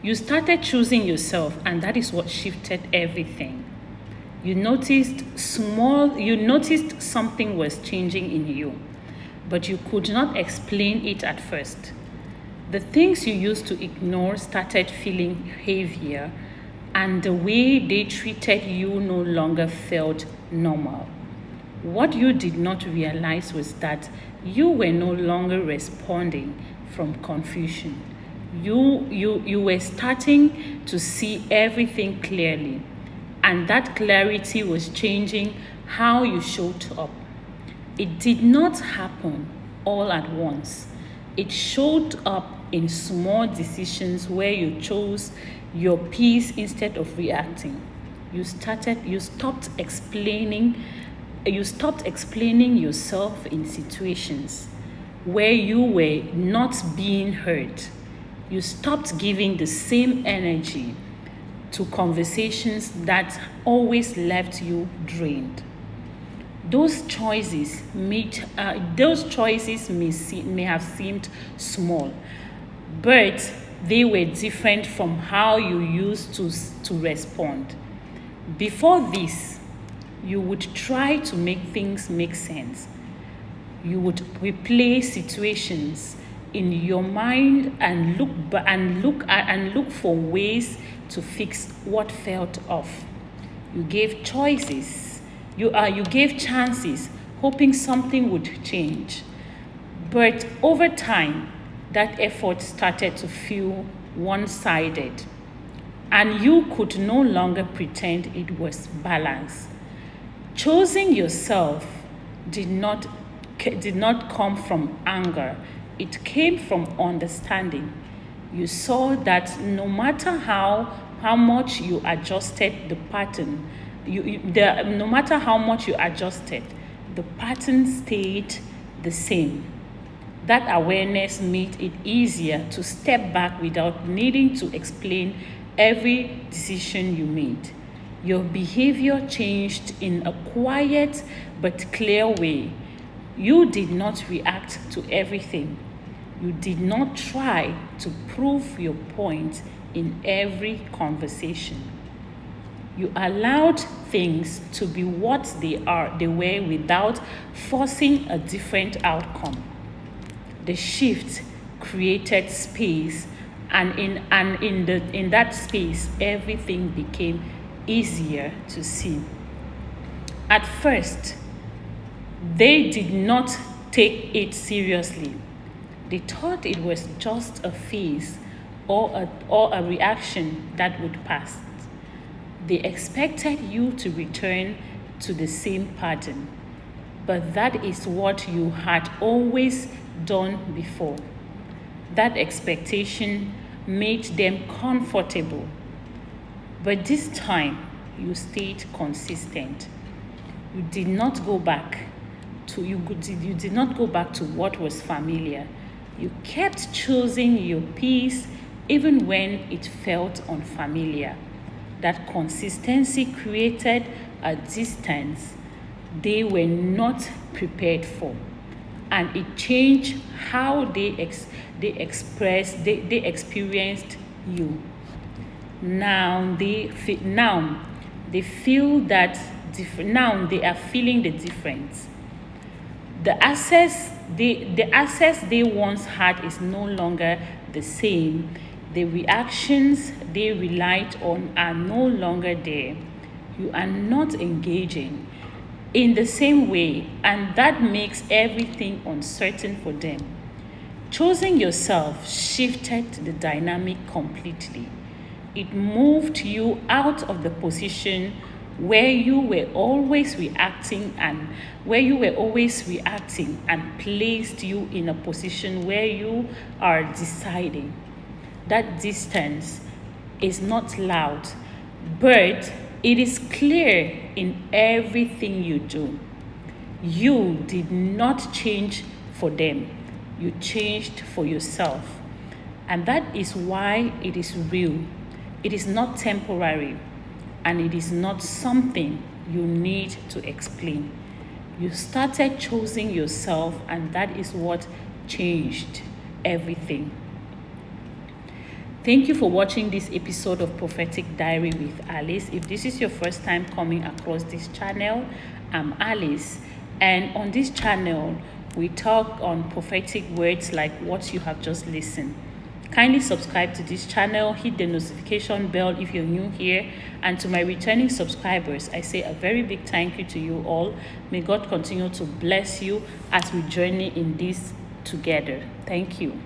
You started choosing yourself, and that is what shifted everything. You noticed something was changing in you, but you could not explain it at first. The things you used to ignore started feeling heavier, and the way they treated you no longer felt normal. What you did not realize was that you were no longer responding from confusion. You were starting to see everything clearly, and that clarity was changing how you showed up. It did not happen all at once. It showed up in small decisions where you chose your peace instead of reacting. You stopped explaining yourself in situations where you were not being heard. You stopped giving the same energy to conversations that always left you drained. Those choices may have seemed small, but they were different from how you used to respond. Before this, you would try to make things make sense. You would replay situations in your mind and look for ways to fix what felt off. You gave choices. You gave chances, hoping something would change. But over time, that effort started to feel one-sided, and you could no longer pretend it was balanced. Choosing yourself did not come from anger. It came from understanding. You saw that no much you adjusted the pattern, no matter how much you adjusted, the pattern stayed the same. That awareness made it easier to step back without needing to explain every decision you made. Your behavior changed in a quiet but clear way. You did not react to everything. You did not try to prove your point in every conversation. You allowed things to be what they were without forcing a different outcome. The shift created space, and in that space everything became easier to see. At first, they did not take it seriously. They thought it was just a phase or a reaction that would pass. They expected you to return to the same pattern, but that is what you had always done before. That expectation made them comfortable, but this time you stayed consistent. You did not go back to what was familiar. You kept choosing your peace even when it felt unfamiliar. That consistency created a distance they were not prepared for, and it changed how they experienced you. Now they feel that different. Now they are feeling the difference. The access they once had is no longer the same. The reactions they relied on are no longer there. You are not engaging in the same way, and that makes everything uncertain for them. Choosing yourself shifted the dynamic completely. It moved you out of the position where you were always reacting and placed you in a position where you are deciding. That distance is not loud, but it is clear in everything you do. You did not change for them, you changed for yourself. And that is why it is real. It is not temporary, and it is not something you need to explain. You started choosing yourself, and that is what changed everything. Thank you for watching this episode of Prophetic Diary with Alice. If this is your first time coming across this channel, I'm Alice, and on this channel we talk on prophetic words like what you have just listened. Kindly subscribe to this channel, hit the notification bell if you're new here, and to my returning subscribers, I say a very big thank you to you all. May God continue to bless you as we journey in this together. Thank you.